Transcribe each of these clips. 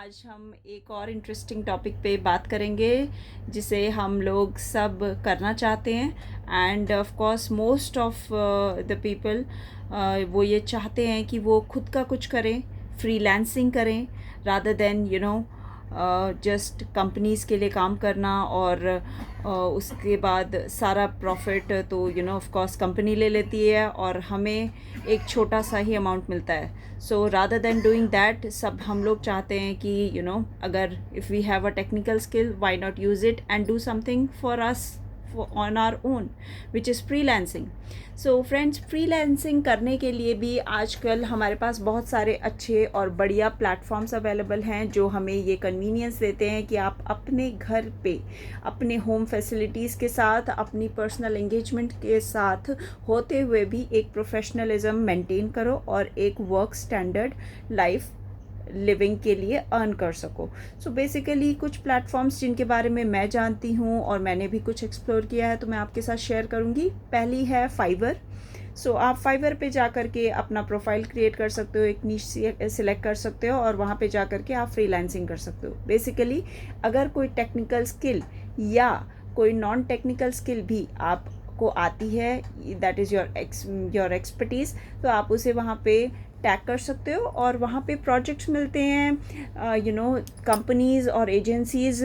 आज हम एक और इंटरेस्टिंग टॉपिक पे बात करेंगे जिसे हम लोग सब करना चाहते हैं end of course most of the people वो ये चाहते हैं कि वो खुद का कुछ करें, फ्रीलांसिंग करें रादर देन जस्ट कंपनीज़ के लिए काम करना और उसके बाद सारा प्रॉफिट तो ऑफ कोर्स कंपनी ले लेती है और हमें एक छोटा सा ही अमाउंट मिलता है. So rather than doing that सब हम लोग चाहते हैं कि अगर if we have a technical skill why not use it and do something for us on our own, which is freelancing. So friends, freelancing करने के लिए भी आजकल हमारे पास बहुत सारे अच्छे और बढ़िया प्लेटफॉर्म्स अवेलेबल हैं जो हमें ये कन्वीनियंस देते हैं कि आप अपने घर पे अपने होम फैसिलिटीज़ के साथ अपनी पर्सनल एंगेजमेंट के साथ होते हुए भी एक प्रोफेशनलिज्म मेंटेन करो और एक वर्क स्टैंडर्ड लाइफ लिविंग के लिए अर्न कर सको. सो बेसिकली कुछ प्लेटफॉर्म्स जिनके बारे में मैं जानती हूँ और मैंने भी कुछ एक्सप्लोर किया है तो मैं आपके साथ शेयर करूँगी. पहली है फाइवर. सो आप फाइवर पे जा कर के अपना प्रोफाइल क्रिएट कर सकते हो, एक नीश सिलेक्ट कर सकते हो और वहाँ पे जा कर के आप फ्रीलांसिंग कर सकते हो. बेसिकली अगर कोई टेक्निकल स्किल या कोई नॉन टेक्निकल स्किल भी आपको आती है, दैट इज़ योर एक्सपर्टीज़, तो आप उसे वहाँ पे टैग कर सकते हो और वहाँ पे प्रोजेक्ट्स मिलते हैं. कंपनीज़ और एजेंसीज़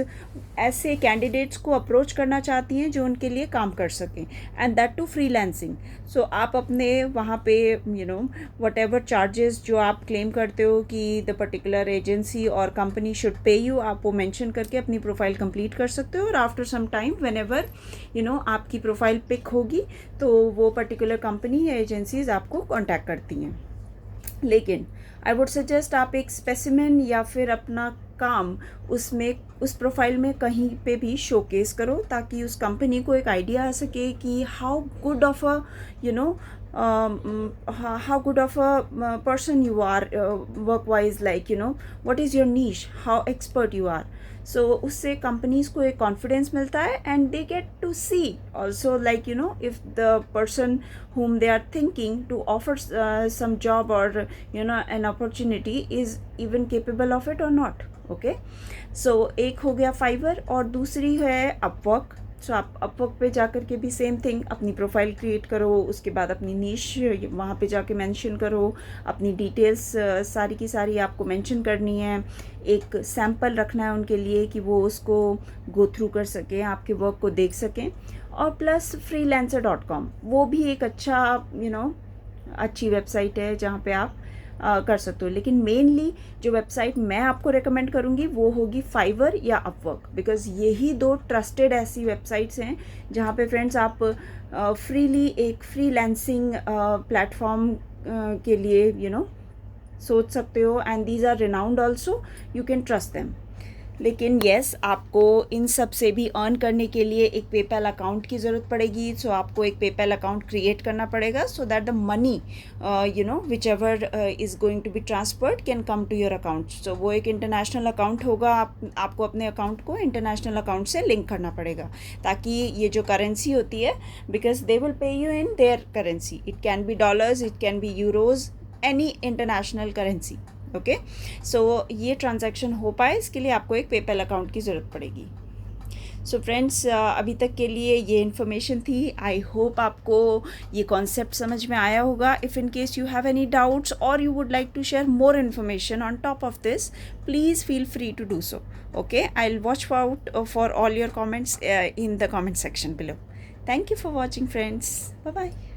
ऐसे कैंडिडेट्स को अप्रोच करना चाहती हैं जो उनके लिए काम कर सकें एंड दैट टू फ्रीलांसिंग. सो आप अपने वहाँ पे वट एवर चार्जेस जो आप क्लेम करते हो कि द पर्टिकुलर एजेंसी और कंपनी शुड पे यू, आप वो मेंशन करके अपनी प्रोफाइल कंप्लीट कर सकते हो और after some time whenever आपकी प्रोफाइल पिक होगी तो वो पर्टिकुलर कंपनी या एजेंसीज आपको कॉन्टैक्ट करती हैं. लेकिन आई वुड सजेस्ट आप एक स्पेसिमेन या फिर अपना काम उस प्रोफाइल में कहीं पे भी शोकेस करो ताकि उस कंपनी को एक आइडिया आ सके कि how good of a how good of a person you are work wise, like what is your niche, how expert you are. So उससे companies को एक confidence मिलता है and they get to see also, like if the person whom they are thinking to offer some job or an opportunity is even capable of it or not. Okay, so एक हो गया fibre और दूसरी है Upwork. सो आप Upwork पे जा कर के भी सेम थिंग, अपनी प्रोफाइल क्रिएट करो, उसके बाद अपनी नीश वहाँ पे जाके मेंशन करो, अपनी डिटेल्स सारी की सारी आपको मेंशन करनी है, एक सैम्पल रखना है उनके लिए कि वो उसको गो थ्रू कर सकें, आपके वर्क को देख सकें. और प्लस freelancer.com वो भी एक अच्छा अच्छी वेबसाइट है जहाँ पे आप कर सकते हो. लेकिन मेनली जो वेबसाइट मैं आपको रेकमेंड करूँगी वो होगी फाइवर या अपवर्क, बिकॉज़ यही दो ट्रस्टेड ऐसी वेबसाइट्स हैं जहाँ पे फ्रेंड्स आप फ्रीली एक फ्रीलांसिंग प्लेटफॉर्म के लिए सोच सकते हो and these are renowned also, you can trust them. लेकिन येस, आपको इन सब से भी अर्न करने के लिए एक पेपैल अकाउंट की ज़रूरत पड़ेगी. सो आपको एक पेपैल अकाउंट क्रिएट करना पड़ेगा so that the money whichever is going to be transferred can come to your account. So वो एक इंटरनेशनल अकाउंट होगा. आपको अपने अकाउंट को इंटरनेशनल अकाउंट से लिंक करना पड़ेगा ताकि ये जो करेंसी होती है, because they will pay you in their currency, it can be dollars, it can be euros, any international currency. Okay, so ये ट्रांजैक्शन हो पाए इसके लिए आपको एक पेपैल अकाउंट की ज़रूरत पड़ेगी. सो फ्रेंड्स, अभी तक के लिए ये इन्फॉर्मेशन थी. आई होप आपको ये कॉन्सेप्ट समझ में आया होगा. If in case you have any doubts और you would like to share more information on top of this, please feel free to do so. Okay, I will watch out for all your comments in the comment section below. Thank you for watching, friends. Bye bye.